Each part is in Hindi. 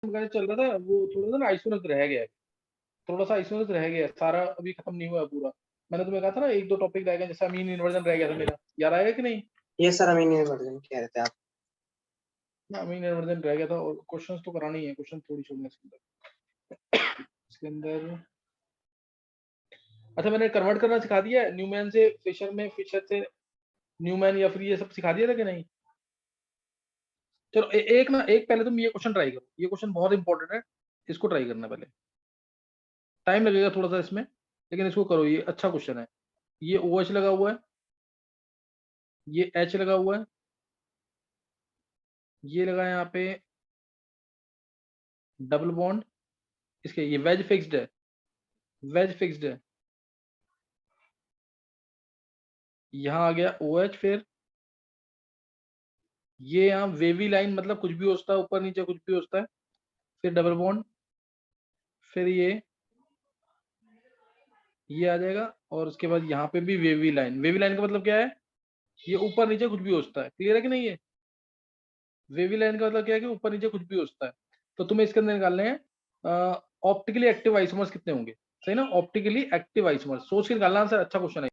वगैरह चल रहा था, वो थोड़ा सा ना आइसोलेस रह गया है, थोड़ा सा आइसोलेस रह गया है, सारा अभी खत्म नहीं हुआ है पूरा। मैंने तुम्हें कहा था ना एक दो टॉपिक रह गए, जैसे अमीन इन्वर्जन रह गया था मेरा, याद आएगा कि नहीं? ये सर अमीन वर्जन कह रहे थे आप। ना अमीन इन्वर्जन रह गया था, और क्वेश्चंस तो कराना ही है, क्वेश्चन थोड़ी छोड़ना है इसके अंदर। अच्छा, मैंने कन्वर्ट करना सिखा दिया है, न्यूमैन से फिशर में, फिशर से न्यूमैन, या फिर ये सब सिखा दिया था कि नहीं? चलो एक ना, एक पहले तुम ये क्वेश्चन ट्राई करो, ये क्वेश्चन बहुत इंपॉर्टेंट है, इसको ट्राई करना पहले। टाइम लगेगा थोड़ा सा इसमें, लेकिन इसको करो, ये अच्छा क्वेश्चन है। ये OH लगा हुआ है, ये H लगा हुआ है, ये लगा है यहाँ पे डबल बॉन्ड, इसके ये वेज फिक्स्ड है, वेज फिक्स्ड है। यहाँ आ गया OH, फिर ये यहाँ वेवी लाइन, मतलब कुछ भी हो सकता है, ऊपर नीचे कुछ भी हो सकता है, फिर डबल बॉन्ड, फिर ये आ जाएगा, और उसके बाद यहाँ पे भी वेवी लाइन। वेवी लाइन का मतलब क्या है? ये ऊपर नीचे कुछ भी हो सकता है, क्लियर है कि नहीं? ये वेवी लाइन का मतलब क्या है कि ऊपर नीचे कुछ भी हो सकता है। तो तुम्हें इसके अंदर निकालने हैं ऑप्टिकली एक्टिव आइसोमर्स कितने होंगे, सही ना? ऑप्टिकली एक्टिव आइसोमर्स सोच के निकालना आंसर, अच्छा क्वेश्चन है।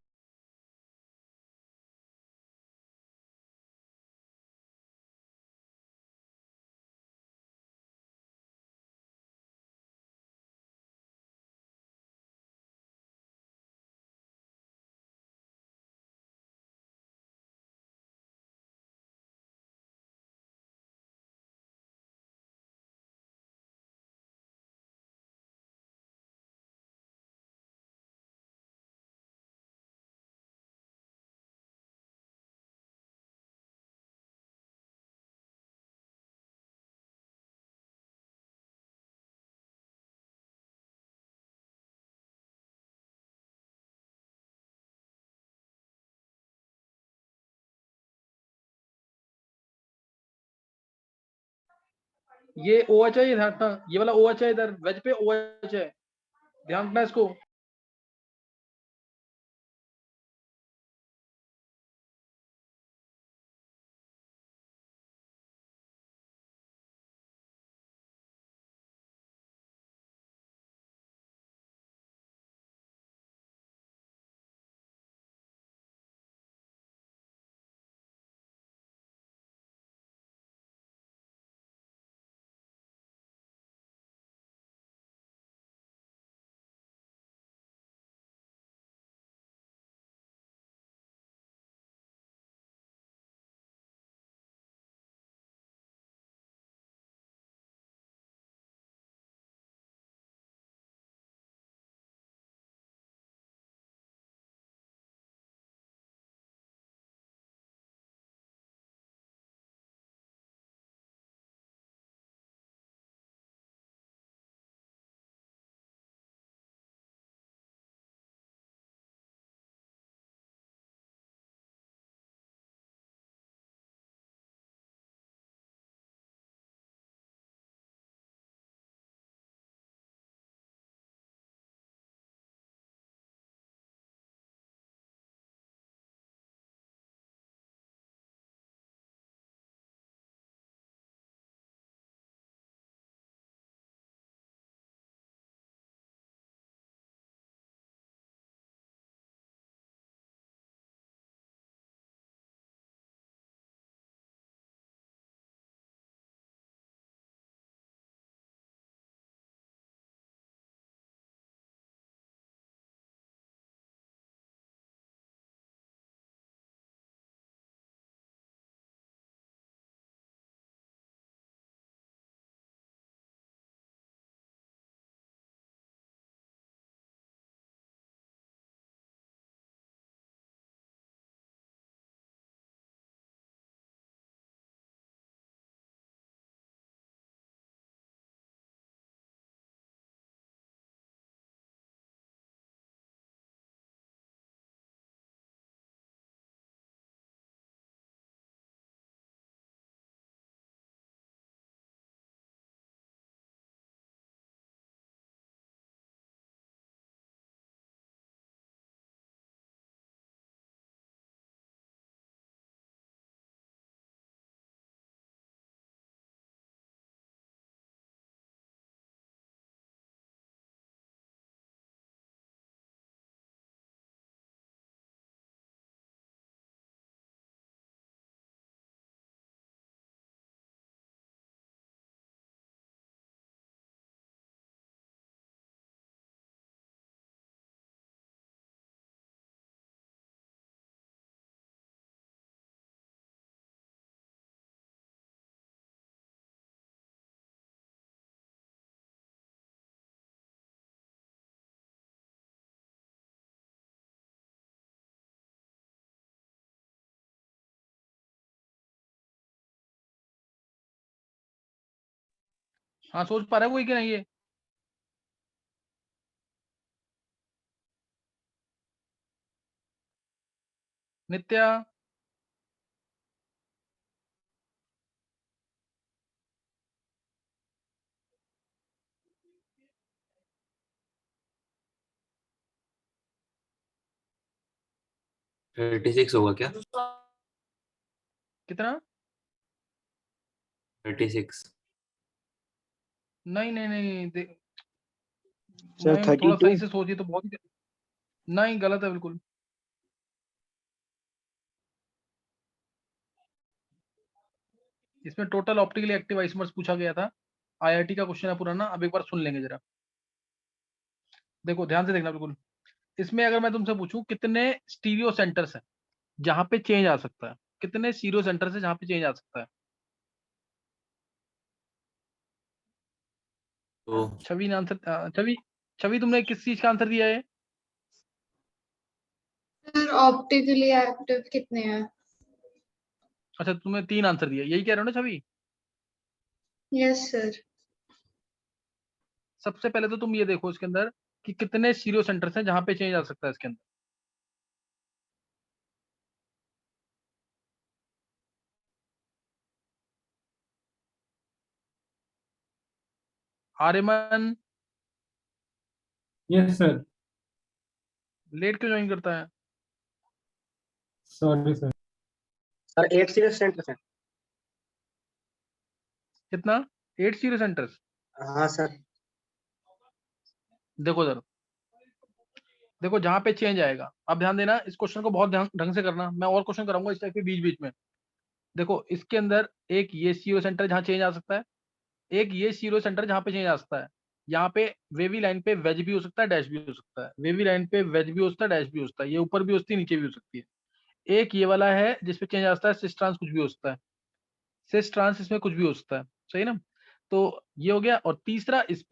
ये OH है, ये ध्यान रखना, ये वाला OH है, इधर वेज पे OH है, ध्यान रखना इसको। हाँ सोच पा रहा है कोई कि नहीं ये? नित्या, 36 होगा क्या? कितना? 36। नहीं नहीं नहीं सर मैं थोड़ा 32। सही से सोचिए तो बहुत ही, नहीं गलत है बिल्कुल। इसमें टोटल ऑप्टिकली एक्टिव आइसोमर्स पूछा गया था, आईआईटी का क्वेश्चन है पुराना, अब एक बार सुन लेंगे जरा। देखो ध्यान से देखना बिल्कुल। इसमें अगर मैं तुमसे पूछूं कितने स्टीरियो सेंटर्स हैं जहां पे चेंज आ सकता है, कितने स्टीरियो सेंटर्स है जहां पे चेंज आ सकता है? तो छवि ने आंसर, छवि, छवि तुमने किस चीज का आंसर दिया है? सर ऑप्टिकली एक्टिव कितने हैं? अच्छा तुमने 3 आंसर दिया, यही कह रहे हो ना छवि? Yes sir. सबसे पहले तो तुम ये देखो इसके अंदर कि कितने स्टीरियो सेंटर्स हैं जहां पे चेंज आ सकता है इसके अंदर। Aryaman, yes sir. लेट क्यों ज्वाइन करता है? Sorry sir. Sir 8 serious centre है। कितना? 8 स्टीरियो सेंटर्स? हाँ सर। देखो जरा, देखो जहां पे चेंज आएगा, अब ध्यान देना इस क्वेश्चन को बहुत ध्यान ढंग से करना, मैं और क्वेश्चन कराऊंगा इस टाइप के बीच बीच में। देखो इसके अंदर एक ये सीरो सेंटर जहां चेंज आ सकता है, एक ये सीरो सेंटर जहां पे चेंज आ सकता है। यहाँ पे वेवी लाइन पे वेज भी हो सकता है, डैश भी हो सकता है, वेवी लाइन पे वेज भी हो सकता है, डैश भी हो सकता है, ये ऊपर भी हो सकती है, नीचे भी हो सकती है। एक ये वाला है जिसपे चेंज आ सकता है, सिस ट्रांस कुछ भी हो सकता है, सिस ट्रांस इसमें कुछ भी हो सकता है, सही ना? तो ये हो गया। और तीसरा इस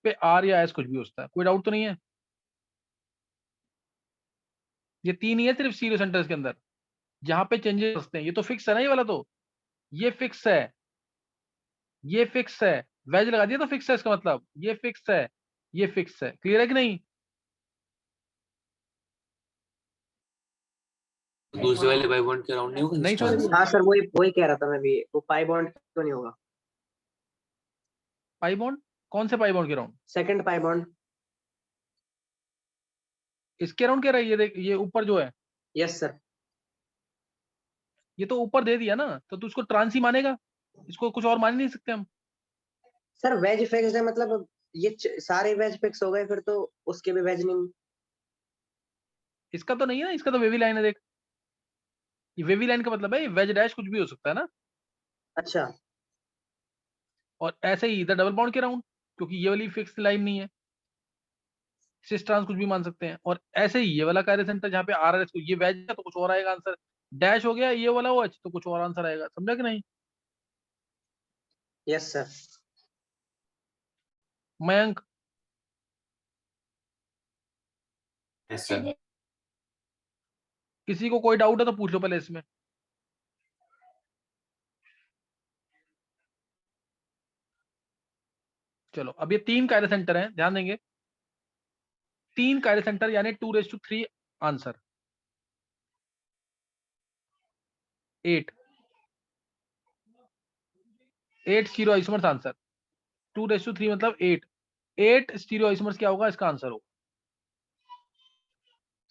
पे आर या एस कुछ भी हो सकता है, कोई डाउट तो नहीं है? ये 3 ही है सिर्फ सीरो सेंटर्स के अंदर जहां पे चेंजेस होते हैं, ये तो फिक्स है ना, ये वाला तो, ये फिक्स है, ये फिक्स है। वेज लगा दिया तो फिक्स है, इसका मतलब ये फिक्स है, ये फिक्स है। क्लियर है कि नहीं? दूसरे वाले बाई बॉन्ड के अराउंड नहीं होगा नहीं इस समझ ट्रांस? में? हाँ सर वही वही कह रहा था मैं भी, वो पाई बॉन्ड क्यों नहीं होगा? Pi bond? कौन से पाई बॉन्ड के राउंड? Second pi bond. इसके राउंड कह रहा है, ये देख ये ऊपर जो है, यस सर। ये तो ऊपर दे दिया ना, तो तू इसको ट्रांस ही मानेगा, इसको कुछ और मान ही नहीं सकते हम। सर वेज फिक्स है मतलब ये सारे वेज फिक्स हो गए फिर तो उसके भी वेज नहीं। इसका तो नहीं है ना, इसका तो वेवी लाइन है, देख ये वेवी लाइन का मतलब है वेज डैश कुछ भी हो सकता है ना। अच्छा। और ऐसे ही इधर डबल बॉन्ड के राउंड, क्योंकि ये वाली फिक्स लाइन नहीं है, सिस ट्रांस कुछ भी मान सकते हैं। और ऐसे ही ये वाला कार्य सेंटर जहाँ पे आर एस, ये वेज है तो कुछ और आएगा आंसर, डैश हो गया ये वाला वो तो कुछ और आंसर आएगा, समझा कि नहीं? Yes sir. Mayank, yes sir. किसी को कोई डाउट है तो पूछ लो पहले इसमें। चलो अब ये 3 कार्य सेंटर हैं, ध्यान देंगे, 3 कार्य सेंटर यानी 2:3 आंसर, 8 8 स्टीरियो आइसोमर्स आंसर, 2:3 मतलब 8, 8 स्टीरियो आइसोमर्स क्या होगा इसका आंसर होगा,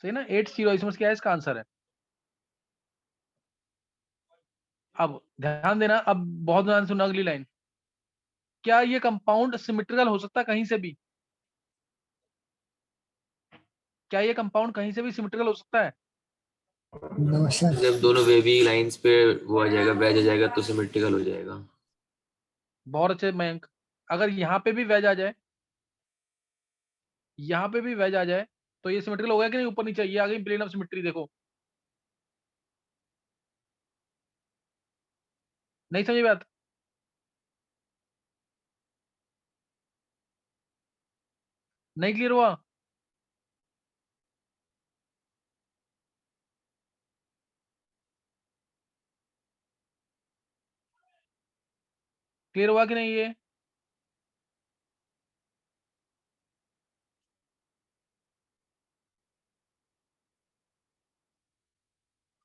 सही ना? 8 स्टीरियो आइसोमर्स क्या है इसका आंसर है। अब ध्यान देना, अब बहुत ध्यान सुनना अगली लाइन। क्या ये कंपाउंड सिमेट्रिकल हो सकता है कहीं से भी? क्या ये कंपाउंड कहीं से भी सिमेट्रिकल हो सकता है? जब दोनों वेवी लाइंस पे वो आ जाएगा, वेज आ जाएगा तो सिमेट्रिकल हो जाएगा। बहुत अच्छे मयंक। अगर यहाँ पे भी वेज आ जाए, यहाँ पे भी वेज आ जाए, तो ये सिमेट्रिकल हो गया कि नहीं? ऊपर नीचे ये आ गई प्लेन ऑफ सिमेट्री, देखो नहीं समझी बात? नहीं क्लियर हुआ? क्लियर हुआ कि नहीं ये?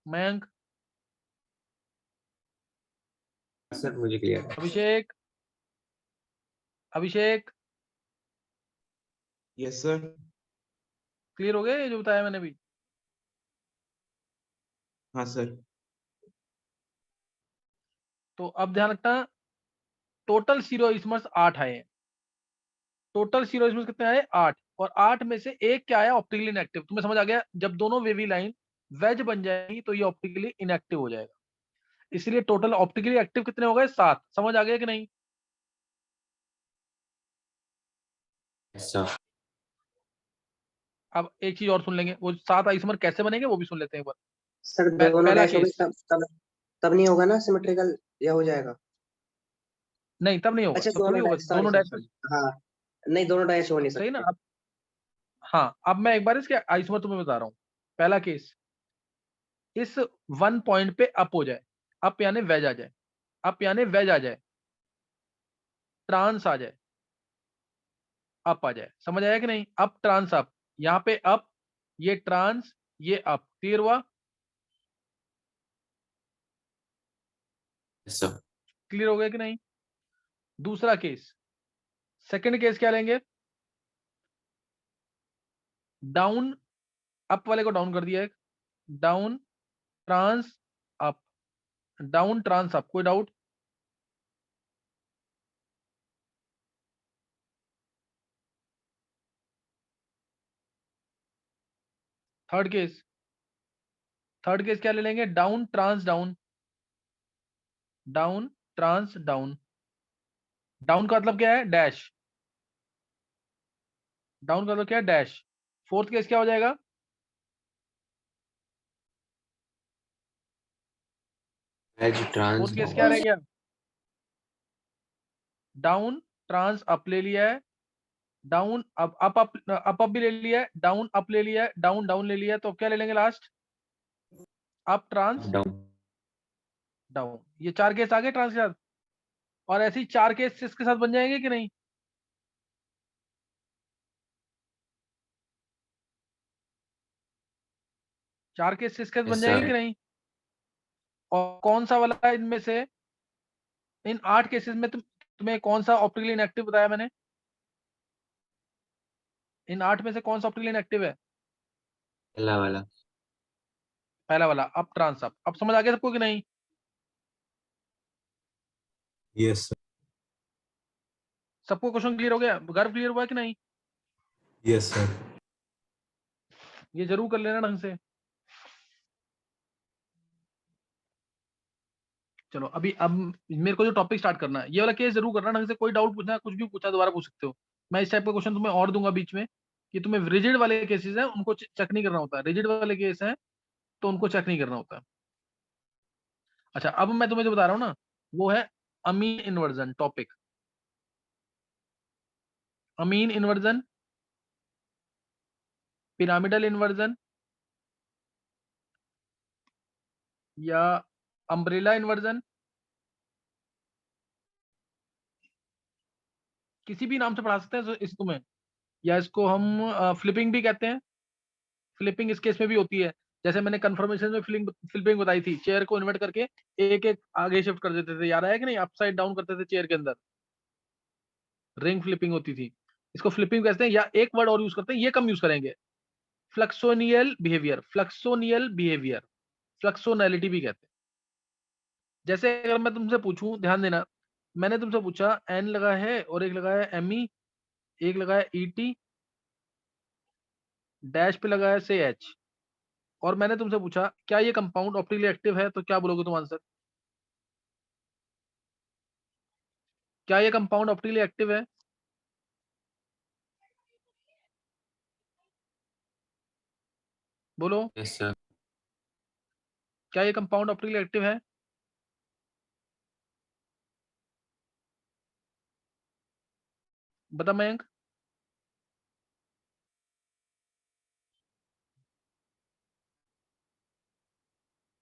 मयंक, सर मुझे क्लियर है। अभिषेक, अभिषेक यस सर। क्लियर हो गया ये जो बताया मैंने भी? हाँ सर। तो अब ध्यान रखना, टोटल सीरोइस्मर्स 8 आए हैं। टोटल सीरोइस्मर्स कितने आए? 8। और 8 में से एक क्या आया? Optically inactive. तुम्हें समझ आ गया, जब दोनों वेवी लाइन वेज बन जाएगी तो ये ऑप्टिकली इनएक्टिव हो जाएगा। इसलिए टोटल ऑप्टिकली एक्टिव कितने हो गए? 7। समझ आ गया कि नहीं? Yes sir. अब एक चीज और सुन लेंगे, वो 7 आइसोमर कैसे बनेंगे वो भी सुन लेते हैं एक बार। सर दोनों पहला डैश हो गए केस, तब नहीं होगा ना सिमेट्रिकल, या हो जाएगा? नहीं तब नहीं होगा, अच्छा तब थोड़ी दोनों होगा, डैश, सॉरी दोनों सॉरी डैश। सॉरी, हाँ नहीं दोनों डैश हो नहीं सही ना? सकते। अब हाँ, अब मैं एक बार इसके आइसोमर तुम्हें बता रहा हूँ। पहला केस, इस 1 पॉइंट पे अप हो जाए, अप यानी वेज आ जाए, अप यानी वेज आ जाए, ट्रांस आ जाए, अप आ जाए। समझ आया कि नहीं? अप ट्रांस अप, यहाँ पे अप, ये ट्रांस, ये अप। क्लियर हुआ? Yes sir. क्लियर हो गया कि नहीं? दूसरा केस, सेकंड केस क्या लेंगे? डाउन, अप वाले को डाउन कर दिया, एक down trans up, down trans up. कोई doubt? Third case, third case क्या ले लेंगे? Down trans down, down trans down. Down का मतलब क्या है? डैश। डाउन का मतलब क्या है? डैश। फोर्थ केस क्या हो जाएगा? Wedge trans fourth case down. क्या रह गया? डाउन ट्रांस अप ले लिया है, down up up up up up भी ले लिया है, डाउन अप ले लिया है, डाउन डाउन ले लिया है, तो क्या ले लेंगे last? Up trans down. Down. ये 4 केस आ गए ट्रांस के साथ। और ऐसे ही 4 केस इसके साथ बन जाएंगे कि नहीं? चार केस इसके साथ बन यस जाएंगे सर। कि नहीं? और कौन सा वाला है इनमें से, इन 8 केसेस में तुम्हें कौन सा ऑप्टिकली इनएक्टिव बताया मैंने? इन 8 में से कौन सा ऑप्टिकली इनएक्टिव है? पहला वाला। पहला वाला, अप ट्रांस अप। अब समझ आ गया सबको कि नहीं? Yes sir. सबको क्वेश्चन क्लियर हो गया? गर्व क्लियर हुआ कि नहीं? Yes sir. ये जरूर कर लेना ढंग से। चलो अभी, अब मेरे को जो टॉपिक स्टार्ट करना है, ये वाला केस जरूर करना ढंग से। कोई डाउट पूछना है, कुछ भी पूछना, दोबारा पूछ सकते हो। मैं इस टाइप का क्वेश्चन तुम्हें और दूंगा बीच में, कि तुम्हें रिजिड वाले केसेस हैं उनको चेक नहीं करना होता है, रिजिड वाले केस हैं तो उनको चेक नहीं करना होता है। अच्छा, अब मैं तुम्हें जो बता रहा हूँ ना, वो है अमीन इन्वर्जन टॉपिक। अमीन इन्वर्जन, पिरामिडल इन्वर्जन, या अम्ब्रेला इन्वर्जन, किसी भी नाम से पढ़ा सकते हैं इस तुम्हें, या इसको हम फ्लिपिंग भी कहते हैं। फ्लिपिंग इस केस में भी होती है, जैसे मैंने कंफर्मेशन में फ्लिपिंग बताई थी, चेयर को इन्वर्ट करके एक एक आगे शिफ्ट कर देते थे, याद है कि नहीं? अपसाइड डाउन करते थे चेयर के अंदर, रिंग फ्लिपिंग होती थी। इसको फ्लिपिंग कहते हैं। या एक वर्ड और यूज करते हैं, ये कम यूज करेंगे, फ्लक्सोनियल बिहेवियर, फ्लक्सोनियल बिहेवियर, फ्लक्सोनैलिटी भी कहते हैं। जैसे अगर मैं तुमसे पूछूं, ध्यान देना, मैंने तुमसे पूछा एन लगा है और एक लगा है एम ई, एक लगा है ई टी, डैश पे लगा है से एच, और मैंने तुमसे पूछा क्या ये कंपाउंड ऑप्टिकली एक्टिव है, तो क्या बोलोगे तुम आंसर? क्या ये कंपाउंड ऑप्टिकली एक्टिव है? बोलो, यस सर। क्या ये कंपाउंड ऑप्टिकली एक्टिव है? बता मयंक।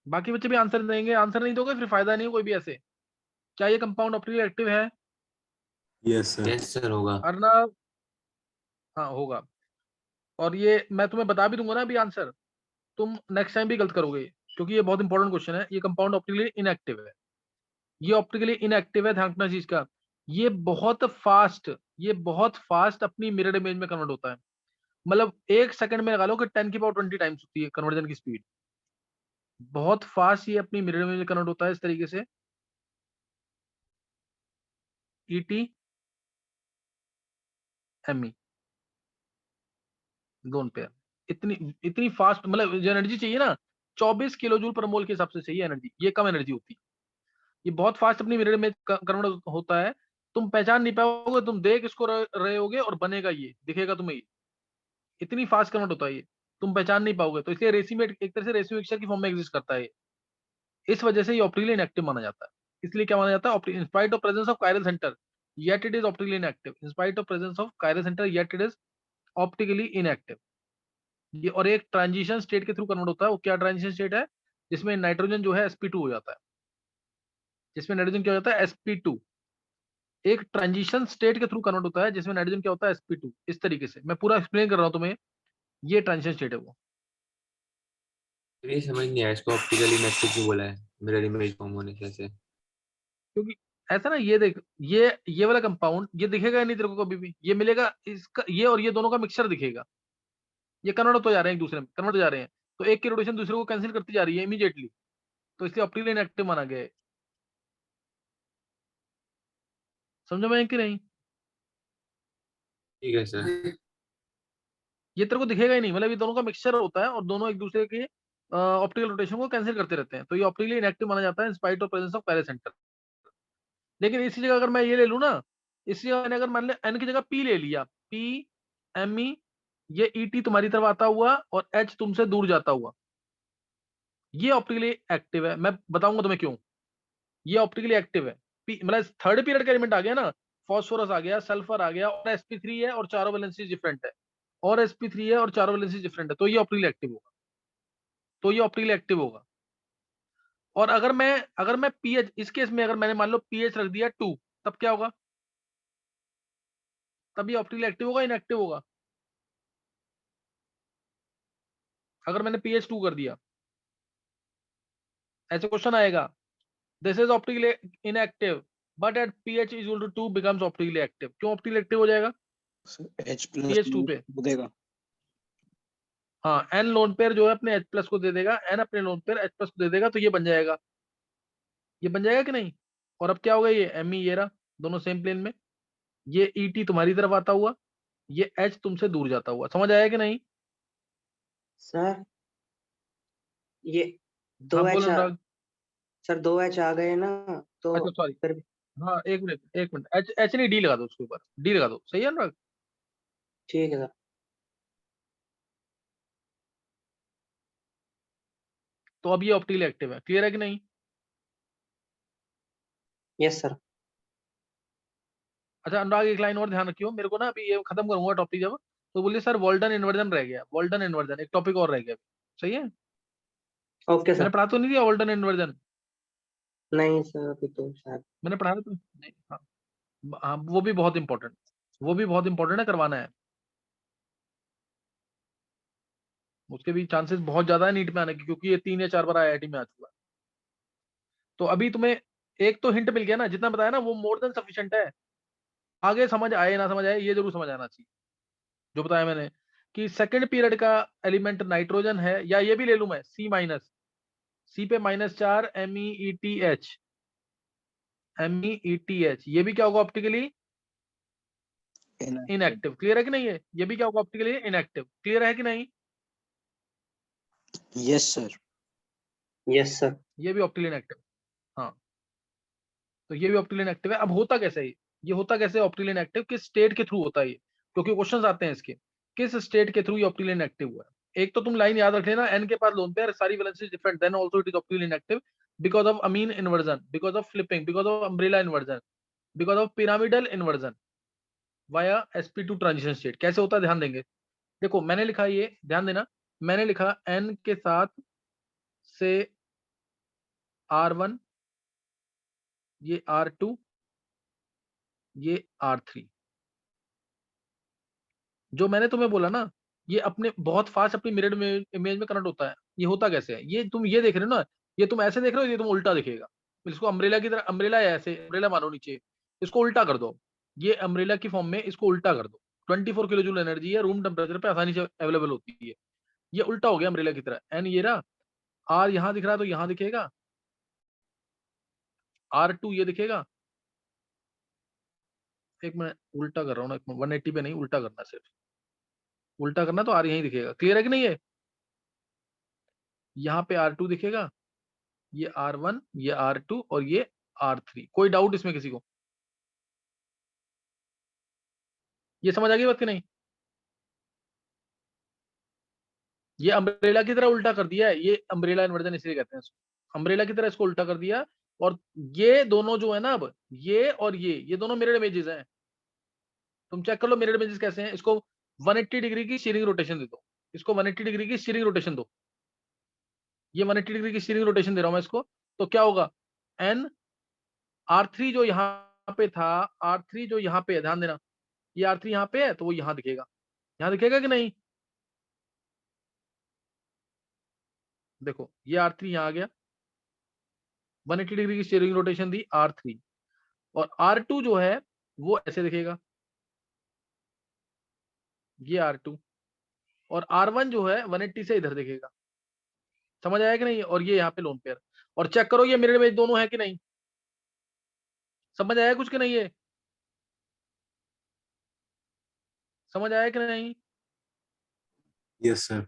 बाकी बच्चे भी आंसर देंगे, आंसर नहीं दोगे फिर फायदा नहीं है कोई भी ऐसे। क्या ये कंपाउंड ऑप्टिकली एक्टिव है? Yes sir. यस सर होगा। अर्नव, हाँ होगा। और ये मैं तुम्हें बता भी दूंगा ना अभी आंसर, तुम नेक्स्ट टाइम भी गलत करोगे। क्योंकि ये बहुत इंपॉर्टेंट क्वेश्चन है। ये कंपाउंड ऑप्टिकली इनएक्टिव है, ये ऑप्टिकली इनएक्टिव है, ध्यान रखना चीज का। ये बहुत फास्ट अपनी मिरर इमेज में कन्वर्ट होता है। मतलब 1 सेकंड में लगा लो कि 10 की पावर 20 टाइम्स होती है कन्वर्जन की स्पीड। बहुत फास्ट ये अपनी मिरर इमेज में कन्वर्ट होता है इस तरीके से। ईटी एमई लोन पेयर इतनी फास्ट, मतलब जो एनर्जी चाहिए ना 24 किलो जूल पर मोल के हिसाब से चाहिए एनर्जी, ये कम एनर्जी होती है। ये बहुत फास्ट अपनी मिरर में कन्वर्ट होता है। तुम पहचान नहीं पाओगे, तुम देख इसको रहे होगे और बनेगा, ये दिखेगा तुम्हें, ये इतनी फास्ट कन्वर्ट होता है ये, तुम पहचान नहीं पाओगे। तो इसलिए रेसी में एक तरह से रेसी मिक्सचर की फॉर्म में एग्जिस्ट करता है ये। इस वजह से ये ऑप्टिकली इनएक्टिव माना जाता है। इसलिए क्या माना जाता है, in spite of presence of chiral centre yet it is optically inactive. In spite of presence of chiral centre yet it is optically inactive. ये और एक ट्रांजिशन स्टेट के थ्रू कन्वर्ट होता है। वो क्या ट्रांजिशन स्टेट है, जिसमें नाइट्रोजन जो है sp2 हो जाता है, जिसमें नाइट्रोजन क्या हो जाता है sp2। एक ट्रांजिशन स्टेट के थ्रू कन्वर्ट होता है जिसमें नाइट्रोजन क्या होता है sp2। इस तरीके से मैं पूरा एक्सप्लेन कर रहा हूं तुम्हें, ये ट्रांजिशन स्टेट है वो। ये समझ नहीं आया इसको ऑप्टिकली इनएक्टिव क्यों बोला है, मिरर इमेज फॉर्म होने से ऐसे। क्योंकि ऐसा ना, ये देख, ये वाला कंपाउंड ये दिखेगा नहीं तेरे को कभी भी, ये मिलेगा इसका, ये और ये दोनों का मिक्सचर दिखेगा। ये कन्वर्ट हो जा रहे हैं, एक दूसरे में कन्वर्ट हो जा रहे हैं, तो एक की रोटेशन दूसरे को कैंसिल करती जा रही है इमीडिएटली। तो इसलिए ऑप्टिकली इनएक्टिव माना गया है। समझ में कि नहीं? ठीक है सर। ये तेरे को दिखेगा ही नहीं, मतलब ये दोनों का मिक्सचर होता है और दोनों एक दूसरे के ऑप्टिकल रोटेशन को कैंसिल करते रहते हैं। तो ये ऑप्टिकली इनएक्टिव माना जाता है in spite of presence of paracentre. लेकिन इसी जगह अगर मैं ये ले लूं ना, इसी जगह मैंने अगर मान लिया एन की जगह पी ले लिया, पी एमई, ये ईटी तुम्हारी तरफ आता हुआ और एच तुमसे दूर जाता हुआ, ये ऑप्टिकली एक्टिव है। मैं बताऊंगा तुम्हें क्यों ये ऑप्टिकली एक्टिव है। मतलब थर्ड पीरियड का एलिमेंट आ गया ना, फॉस्फोरस आ गया, सल्फर आ गया, और sp3 है और चारों वैलेंसी डिफरेंट है, और sp3 है और चारों वैलेंसी डिफरेंट है, तो ये ऑप्टिकली एक्टिव होगा। तो ये ऑप्टिकली एक्टिव होगा। और अगर मैं पीएच, इस केस में अगर मैंने मान लो पीएच रख दिया 2, तब क्या होगा, तब ये ऑप्टिकली एक्टिव होगा, इनएक्टिव होगा। अगर मैंने पीएच 2 कर दिया, ऐसे क्वेश्चन आएगा, this is optically inactive but at pH is equal to 2 becomes optically active. क्यों ऑप्टिकली एक्टिव हो जाएगा? H plus pH 2 पे देगा। हाँ, एन लोन पेयर जो है अपने H प्लस को दे देगा, एन अपने लोन पेयर H प्लस को दे देगा, तो ये बन जाएगा, ये बन जाएगा कि नहीं? और अब क्या होगा, ये एमई ये रहा, दोनों सेम प्लेन में, ये ईटी तुम्हारी तरफ आता हुआ, ये एच तुमसे दूर जाता हुआ। समझ आया कि नहीं? सर ये दो हाँ एच बोलो अनुराग। सर 2H आ गए ना, तो अच्छा सॉरी, फिर हाँ एक मिनट, एच एच नहीं, डी लगा दो उसके ऊपर, डी लगा दो, सही है अनुराग? ठीक है सर। तो अब ये ऑप्टिकली एक्टिव है, क्लियर है कि नहीं? Yes sir. अच्छा अनुराग, एक लाइन और ध्यान रखियो, मेरे को ना अभी ये खत्म करूंगा टॉपिक जब, तो बोलिए सर वॉल्टन इन्वर्जन रह गया, वॉल्टन इन्वर्जन एक टॉपिक और रह गया। सही है? ओके मैंने सर। पढ़ा तो नहीं दिया वॉल्टन इन्वर्जन? नहीं सर अभी तो शायद। मैंने पढ़ाया तो नहीं, हाँ। हाँ वो भी बहुत इंपॉर्टेंट, वो भी बहुत इंपॉर्टेंट है, करवाना है। उसके भी चांसेस बहुत ज्यादा है नीट में आने की, क्योंकि ये 3 या 4 बार आईआईटी में आ चुका है। तो अभी तुम्हें एक तो हिंट मिल गया ना, जितना बताया ना वो मोर देन सफिशिएंट है। आगे समझ आए ना समझ आए, ये जरूर समझ आना चाहिए जो बताया मैंने, कि सेकंड पीरियड का एलिमेंट नाइट्रोजन है, या ये भी ले लूं मैं सी माइनस, सी पे -4 MEETH, MEETH, ये भी क्या होगा ऑप्टिकली इनएक्टिव। क्लियर है कि नहीं है? ये भी क्या होगा ऑप्टिकली इनएक्टिव। क्लियर है कि नहीं? Yes sir. Yes sir. ये भी ऑप्टिकली इनएक्टिव, हाँ। तो ये भी ऑप्टिकली इनएक्टिव है। अब होता कैसे है ये होता कैसे ऑप्टिकली इनएक्टिव, किस स्टेट के थ्रू होता है ये, क्योंकि क्वेश्चंस आते हैं इसके, किस स्टेट के थ्रू ये ऑप्टिकली इनएक्टिव हुआ है। एक तो तुम लाइन याद रख लेना, एन के पास लोन पेयर सारी valency different, then also it is optically inactive because of amine inversion, because of flipping, because of umbrella inversion, because of pyramidal inversion via sp2 transition state. कैसे होता है ध्यान देंगे। देखो मैंने लिखा, ये ध्यान देना, मैंने लिखा n के साथ से R1, ये R2, ये R3। जो मैंने तुम्हें बोला ना, ये अपने बहुत फास्ट अपनी मिरर इमेज में कन्वर्ट होता है। ये होता कैसे है? ये तुम ये देख रहे हो ना, ये तुम ऐसे देख रहे हो, ये तुम उल्टा दिखेगा। इसको अम्ब्रेला की तरह, अम्ब्रेला है ऐसे, अम्ब्रेला मानो नीचे, इसको उल्टा कर दो, ये अम्ब्रेला की फॉर्म में इसको उल्टा कर दो। 24 किलो जूल एनर्जी है, रूम टेम्परेचर पे आसानी से अवेलेबल होती है। ये उल्टा हो गया अम्ब्रेला की तरह। एन ये रहा, आर यहाँ दिख रहा है तो यहाँ दिखेगा, R2 ये दिखेगा। एक मिनट उल्टा कर रहा हूँ ना, 180 पे नहीं, उल्टा करना, सिर्फ उल्टा करना, तो आर यहीं दिखेगा। क्लियर है कि नहीं? है यहाँ पे R2 दिखेगा, ये R1, ये R2 और ये R3। कोई डाउट इसमें किसी को? ये समझ आ गई बात कि नहीं? ये अम्ब्रेला की तरह उल्टा कर दिया है, ये अम्ब्रेला इन्वर्जन इसलिए कहते हैं इसको। अम्ब्रेला की तरह इसको उल्टा कर दिया, और ये दोनों जो है ना, अब ये और ये दोनों मिरर इमेजेस हैं। तुम चेक कर लो मिरर इमेजेस कैसे हैं। इसको 180 डिग्री की स्टीयरिंग रोटेशन दे दो, इसको 180 डिग्री की स्टीयरिंग रोटेशन दो, ये 180 डिग्री की स्टीयरिंग रोटेशन दे रहा हूं मैं इसको, तो क्या होगा? एन R3 जो यहाँ पे था, R3 जो यहाँ पे है, ध्यान देना, ये R3 यहाँ पे है तो वो यहाँ दिखेगा। यहाँ दिखेगा कि नहीं? देखो ये R3 यहाँ आ गया, 180 डिग्री की स्टीयरिंग रोटेशन दी R3, और R2 जो है वो ऐसे दिखेगा, ये R2, और R1 जो है 180 से इधर दिखेगा। समझ आया कि नहीं? और ये यहाँ पे लोन पेयर, और चेक करो ये मिरर इमेज दोनों है कि नहीं। समझ आया कुछ कि नहीं? है समझ आया कि नहीं? Yes, sir.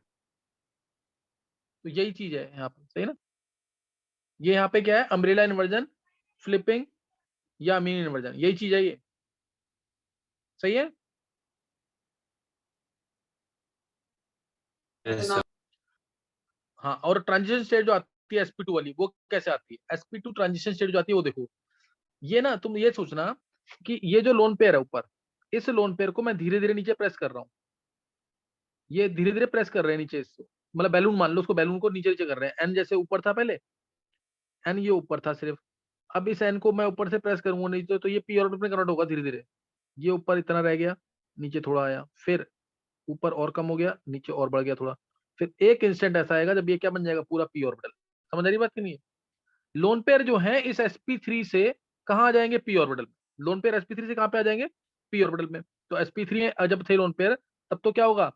तो यही चीज है यहाँ पे, सही ना? ये यहाँ पे क्या है? अम्ब्रेला इन्वर्जन, फ्लिपिंग या मीन इन्वर्जन, यही चीज है ये। सही है? Yes, sir. हाँ, और ट्रांजिशन स्टेट जो आती है sp2 वाली, वो कैसे आती है? sp2 ट्रांजिशन स्टेट जो आती है वो देखो, ये ना तुम ये सोचना कि ये जो लोन पेयर है ऊपर, इस लोन पेयर को मैं धीरे धीरे नीचे प्रेस कर रहा हूँ, ये धीरे धीरे प्रेस कर रहे हैं नीचे इसको, मतलब बैलून मान लो उसको, बैलून को नीचे नीचे कर रहे हैं। एन जैसे ऊपर था पहले, एन ये ऊपर था सिर्फ, अब इस एन को मैं ऊपर से प्रेस करूंगा नीचे, तो ये पी ऑर्बिट में कन्वर्ट होगा धीरे धीरे। ये ऊपर इतना रह गया, नीचे थोड़ा आया, फिर ऊपर और कम हो गया, नीचे और बढ़ गया थोड़ा, फिर एक इंस्टेंट ऐसा आएगा जब ये क्या बन जाएगा? पूरा पी ऑर्बिटल। समझ आ रही बात कि नहीं? लोन पेयर जो है इस sp3 से कहाँ आ जाएंगे? पी ऑर्बिटल में। लोन पेयर sp3 से कहाँ पे आ जाएंगे? पी ऑर्बिटल में। तो sp3 में जब थे लोन पेयर, तब तो क्या होगा?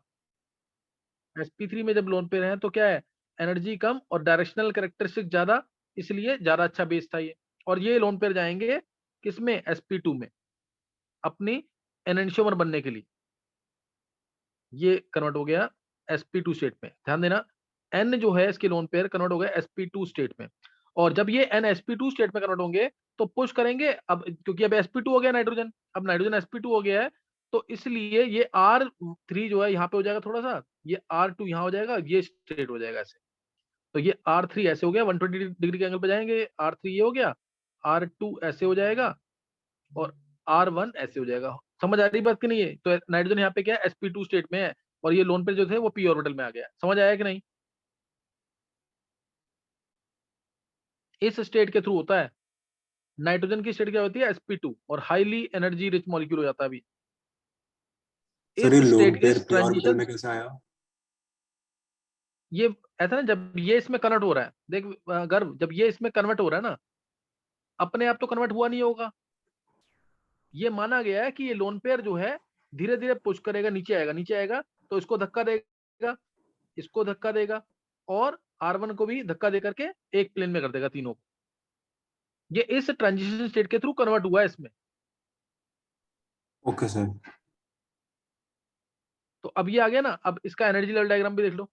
sp3 में जब लोन पेयर है तो क्या है? एनर्जी कम और डायरेक्शनल कैरेक्टरिस्टिक ज्यादा, इसलिए ज्यादा अच्छा बेस था ये। और ये लोन पेयर जाएंगे किसमें? sp2 में, अपनी एनेंशियोमर बनने के लिए। ये कन्वर्ट हो गया sp2 स्टेट में। ध्यान देना, n जो है इसके लोन पेयर कन्वर्ट हो गया sp2 स्टेट में, और जब ये n sp2 स्टेट में कन्वर्ट होंगे तो पुश करेंगे, अब क्योंकि अब sp2 हो गया नाइट्रोजन, अब नाइट्रोजन sp2 हो गया है, तो इसलिए ये R3 जो है यहाँ पे हो जाएगा थोड़ा सा, ये R2 यहाँ हो जाएगा, ये स्टेट हो जाएगा ऐसे। तो ये R3 ऐसे हो गया, 120 डिग्री के एंगल पे जाएंगे, R3 ये हो गया, R2 ऐसे हो जाएगा, और R1 ऐसे हो जाएगा। समझ आ रही बात कि नहीं? है तो नाइट्रोजन यहाँ पे क्या है? sp2 स्टेट में है, और ये लोन पे जो थे वो पी ऑर्बिटल में आ गया। समझ आया कि नहीं? इस स्टेट के थ्रू होता है। नाइट्रोजन की स्टेट क्या होती है? sp2, और हाईली एनर्जी रिच मॉलिक्यूल हो जाता है अभी सर इस ये लोन स्टेट, पेयर इस पी ऑर्बिटल ट्रांजिशन। में कैसे आया? ये ऐसा ना, जब ये इसमें कन्वर्ट हो रहा है, देख गर्व, जब ये इसमें कन्वर्ट हो रहा है ना, अपने आप तो कन्वर्ट हुआ नहीं होगा, ये माना गया है कि ये लोन पेयर जो है धीरे धीरे पुश करेगा, नीचे आएगा, नीचे आएगा तो इसको धक्का देगा, इसको धक्का देगा, और R1 को भी धक्का देकर के एक प्लेन में कर देगा तीनों को। ये इस ट्रांजिशन स्टेट के थ्रू कन्वर्ट हुआ है इसमें। Okay sir. तो अब ये आ गया ना, अब इसका एनर्जी लेवल डायग्राम भी देख लो।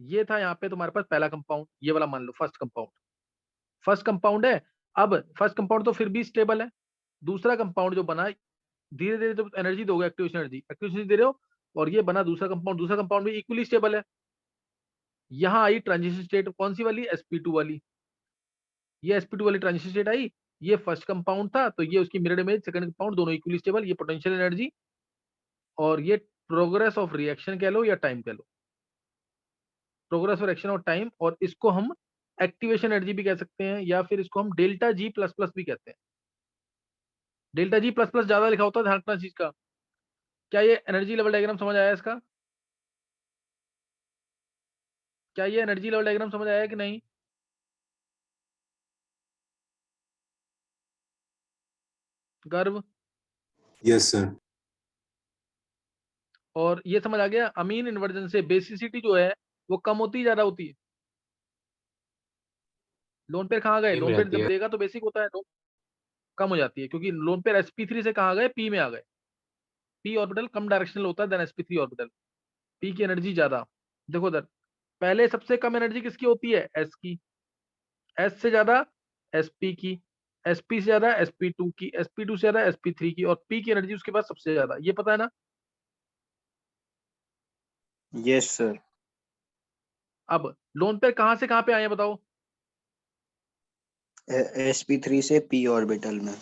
ये था यहाँ पे तुम्हारे पास पहला कंपाउंड, ये वाला मान लो फर्स्ट कंपाउंड, फर्स्ट कंपाउंड है। अब फर्स्ट कंपाउंड तो फिर भी स्टेबल है, दूसरा कंपाउंड जो बना, धीरे धीरे जब एनर्जी दोगे, एक्टिवेशन एनर्जी दे रहे हो, और ये बना दूसरा कंपाउंड, दूसरा कंपाउंड भी इक्वली स्टेबल है। यहाँ आई ट्रांजिशन स्टेट, कौन सी वाली? sp2 वाली। ये sp2 वाली ट्रांजिशन स्टेट आई, ये फर्स्ट कंपाउंड था तो ये उसकी मिरर इमेज, सेकंड कंपाउंड, दोनों इक्वली स्टेबल, ये पोटेंशियल एनर्जी, और ये प्रोग्रेस ऑफ रिएक्शन कह लो या टाइम कह लो, प्रोग्रेस ऑफ रिएक्शन और टाइम, और इसको हम एक्टिवेशन एनर्जी भी कह सकते हैं, या फिर इसको हम डेल्टा G प्लस प्लस भी कहते हैं। डेल्टा G प्लस प्लस ज्यादा लिखा होता है, ध्यान रखना चीज का। क्या ये एनर्जी लेवल डायग्राम समझ आया इसका? क्या ये एनर्जी लेवल डायग्राम समझ आया कि नहीं? गर्व Yes, sir. और ये समझ आ गया अमीन इन्वर्जन से बेसिसिटी जो है वो कम होती है ज्यादा होती है? लोन पेयर कहाँ गए? Same लोन पेयर रहती जब है। देगा तो बेसिक होता है, तो कम हो जाती है क्योंकि लोन पेयर sp3 से कहाँ गए? p में आ गए। p ऑर्बिटल कम डायरेक्शनल होता है देन sp3 ऑर्बिटल। p की एनर्जी ज्यादा। देखो उधर पहले सबसे कम एनर्जी किसकी होती है? s की। s से ज्यादा sp की, sp से ज्यादा sp2 की, sp2 से ज्यादा sp3 की, और p की एनर्जी उसके पास सबसे ज्यादा। ये पता है ना? Yes, sir. अब लोन पेयर कहाँ से कहाँ पे आए हैं बताओ? sp3 से p ऑर्बिटल में।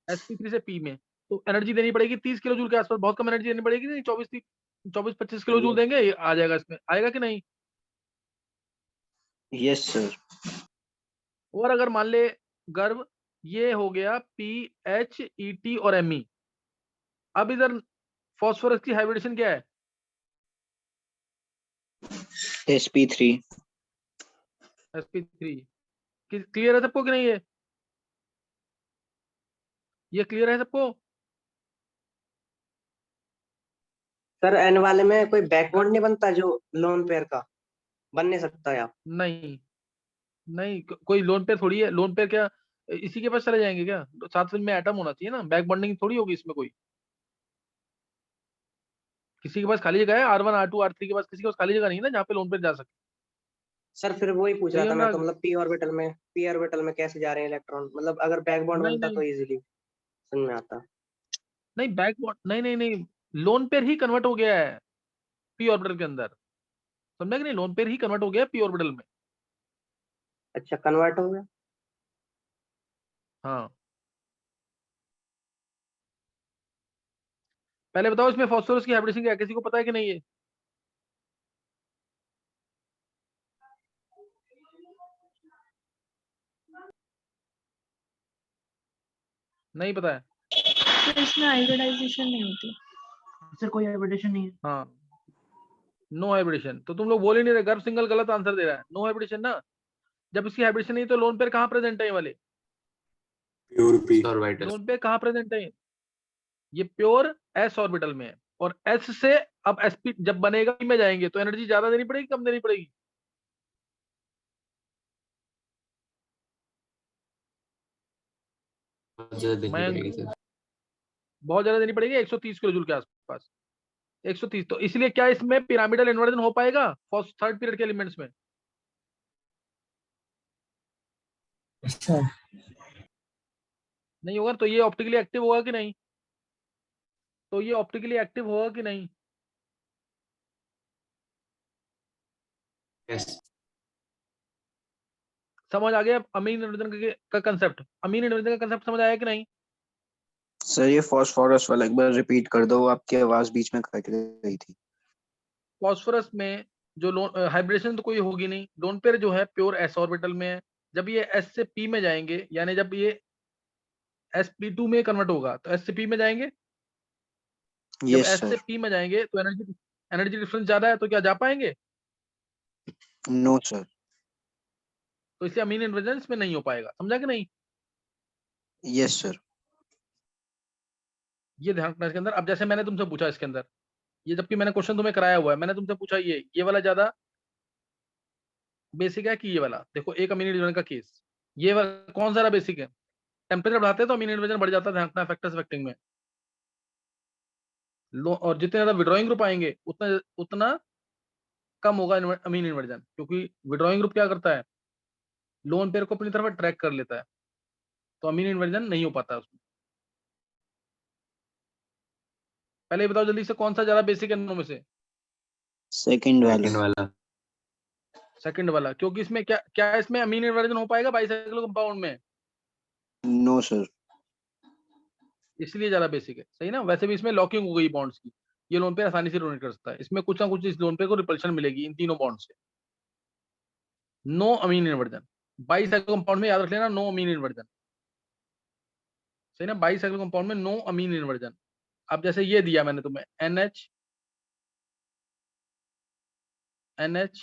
sp3 से p में। तो एनर्जी देनी पड़ेगी 30 किलो जूल के आसपास। बहुत कम एनर्जी देनी पड़ेगी नहीं? 24-25 किलो जूल देंगे, ये आ जाएगा इसमें। आएगा कि नहीं? Yes, sir. और अगर मान ले गर्भ ये हो गया पी एच ई टी और एम ई, अब इधर फॉस्फोरस की हाइब्रिडेशन क्या है? sp3। sp3। क्लियर है सबको कि नहीं? ये क्लियर है सबको? सर एन वाले में कोई बैकबॉन्ड नहीं बनता जो लोन पेयर का? बन नहीं सकता या? नहीं नहीं, कोई लोन पेयर थोड़ी है। लोन पेयर क्या इसी के पास चले जाएंगे क्या? तो साथ में एटम होना चाहिए ना, बैक बॉन्डिंग थोड़ी होगी इसमें कोई। किसी के पास खाली जगह है R1 R2 R3 के पास, किसी के पास खाली जगह नहीं है ना जहाँ पे लोन पेयर जा सके। सर फिर वही पूछ सही रहा है था मैं तो, अनुराग? मतलब पी ऑर्बिटल में कैसे जा रहे हैं इलेक्ट्रॉन? मतलब अगर बैकबॉन्ड नहीं बनता नहीं तो इजीली समझ में आता। नहीं, बैक बॉन्ड नहीं नहीं नहीं, लोन पेयर ही कन्वर्ट हो गया है पी ऑर्बिटल के अंदर। समझा कि नहीं? लोन पेयर ही कन्वर्ट हो गया पी ऑर्बिटल में। अच्छा, कन्वर्ट हो गया। हाँ, पहले बताओ इसमें फास्फोरस की हाइब्रिडेशन क्या है? किसी को पता है कि नहीं? ये नहीं पता है? तो इसमें हाइब्रिडाइजेशन नहीं होती। सर कोई हाइब्रिडेशन नहीं है। हाँ, नो हाइब्रिडेशन। तो तुम लोग बोल ही नहीं रहे, गर्भ सिंगल गलत आंसर दे रहा है। नो हाइब्रिडेशन ना, जब इसकी हाइब्रिडेशन नहीं तो लोन पेयर कहाँ प्रेजेंट है? ये वाले Pure P. Orbital. Lone pair कहाँ प्रेजेंट है? ये प्योर एस ऑर्बिटल में है। और एस से अब sp जब बनेगा P में जाएंगे तो एनर्जी ज्यादा देनी पड़ेगी कम देनी पड़ेगी? बहुत ज्यादा देनी मैं पड़ेगी सर। बहुत ज्यादा देनी पड़ेगी, 130 किलो जूल के आसपास। 130। तो इसलिए क्या इसमें पिरामिडल इन्वर्जन हो पाएगा फर्स्ट थर्ड पीरियड के एलिमेंट्स में? अच्छा, नहीं होगा। तो ये ऑप्टिकली एक्टिव होगा कि नहीं? तो ये ऑप्टिकली एक्टिव होगा कि नहीं? यस। समझ आ गया अमीन इन्वर्जन का कंसेप्ट? अमीन इन्वर्जन का कंसेप्ट समझ आया कि नहीं? सर ये फॉस्फोरस वाला एक बार रिपीट कर दो, आपकी आवाज बीच में कट गई थी। फॉस्फोरस में जो लोन हाइब्रिडेशन तो कोई होगी नहीं, लोन पेयर जो है प्योर एस ऑर्बिटल में है। जब ये एस से पी में जाएंगे, यानी जब ये sp2 में कन्वर्ट होगा तो एस से पी में जाएंगे। जब यस एस से सर। पी में जाएंगे तो एनर्जी एनर्जी डिफरेंस ज्यादा है, तो क्या जा पाएंगे? No sir. तो इसलिए अमीन इन्वर्जन में नहीं हो पाएगा। समझा कि नहीं? Yes sir. ये ध्यान रखना इसके अंदर। अब जैसे मैंने तुमसे पूछा इसके अंदर, ये जबकि मैंने क्वेश्चन तुम्हें कराया हुआ है, मैंने तुमसे पूछा ये वाला ज्यादा बेसिक है कि ये वाला? देखो एक अमीन इन्वर्जन का केस, ये वाला कौन सा बेसिक है? टेम्परेचर बढ़ाते हैं तो अमीन इन्वर्जन बढ़ जाता है, ध्यान रखना फैक्टर्स इफेक्टिंग में। लो, और जितने ज्यादा विड्रॉइंग ग्रुप आएंगे उतना उतना कम होगा अमीन इन्वर्जन, क्योंकि विड्रॉइंग ग्रुप क्या करता है? लोन पेयर को अपनी तरफ ट्रैक कर लेता है, तो अमीन इन्वर्जन नहीं हो पाता उसमें। पहले ये बताओ जल्दी से, कौन सा ज्यादा बेसिक है दोनों में से? सेकंड वाला। सेकंड वाला। सेकंड वाला, क्योंकि इसमें क्या क्या इसमें अमीन इन्वर्जन हो पाएगा बाइसाइक्लिक कंपाउंड में? No sir. इसलिए ज्यादा बेसिक है। सही ना? वैसे भी इसमें लॉकिंग हो गई बॉन्ड्स की, ये लोन पेयर आसानी से डोनेट कर सकता है। इसमें कुछ ना कुछ इस लोन पेयर को रिपल्शन मिलेगी इन तीनों बॉन्ड से। नो अमीन इन्वर्जन बाइसाइक्लिक कंपाउंड में, याद रख लेना, नो अमीन इन्वर्जन। सही ना? बाइसाइक्लिक कंपाउंड में नो अमीन इन्वर्जन। अब जैसे ये दिया मैंने तुम्हें NH NH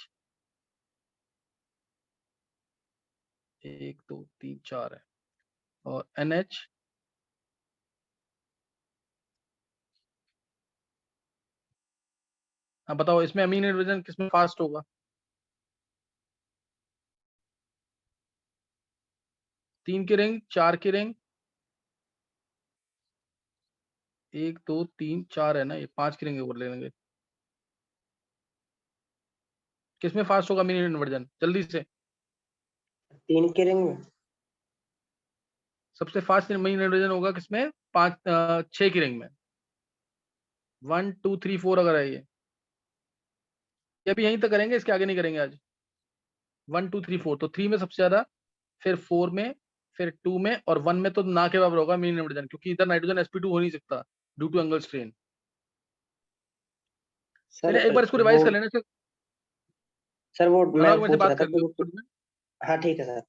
1 2 3 4 है। और NH हाँ बताओ इसमें अमीन हाइड्रोजन किसमें फास्ट होगा? तीन की रिंग, 4 की रिंग, 1 2 3 4 है ना, ये 5 की रिंग ऊपर ले लेंगे। किसमें फास्ट होगा अमीन हाइड्रोजन जल्दी से? 3 की रिंग में। सबसे फास्ट अमीन हाइड्रोजन होगा किसमें? 6 की रिंग में। 1 2 3 4 अगर है ये अभी यहीं तक करेंगे, इसके आगे नहीं करेंगे आज। 1 2 3 4 तो 3 में सबसे ज्यादा, फिर 4 में, फिर 2 में, और 1 में तो ना के बराबर होगा अमीन हाइड्रोजन, क्योंकि इधर नाइट्रोजन sp2 हो नहीं सकता due to angle strain. Sir चलिए एक बार इसको वो रिवाइज कर लेना। सर वो मैं अनुराग मेरे से पूछ रहा बात था कर कि लो। हाँ ठीक है सर।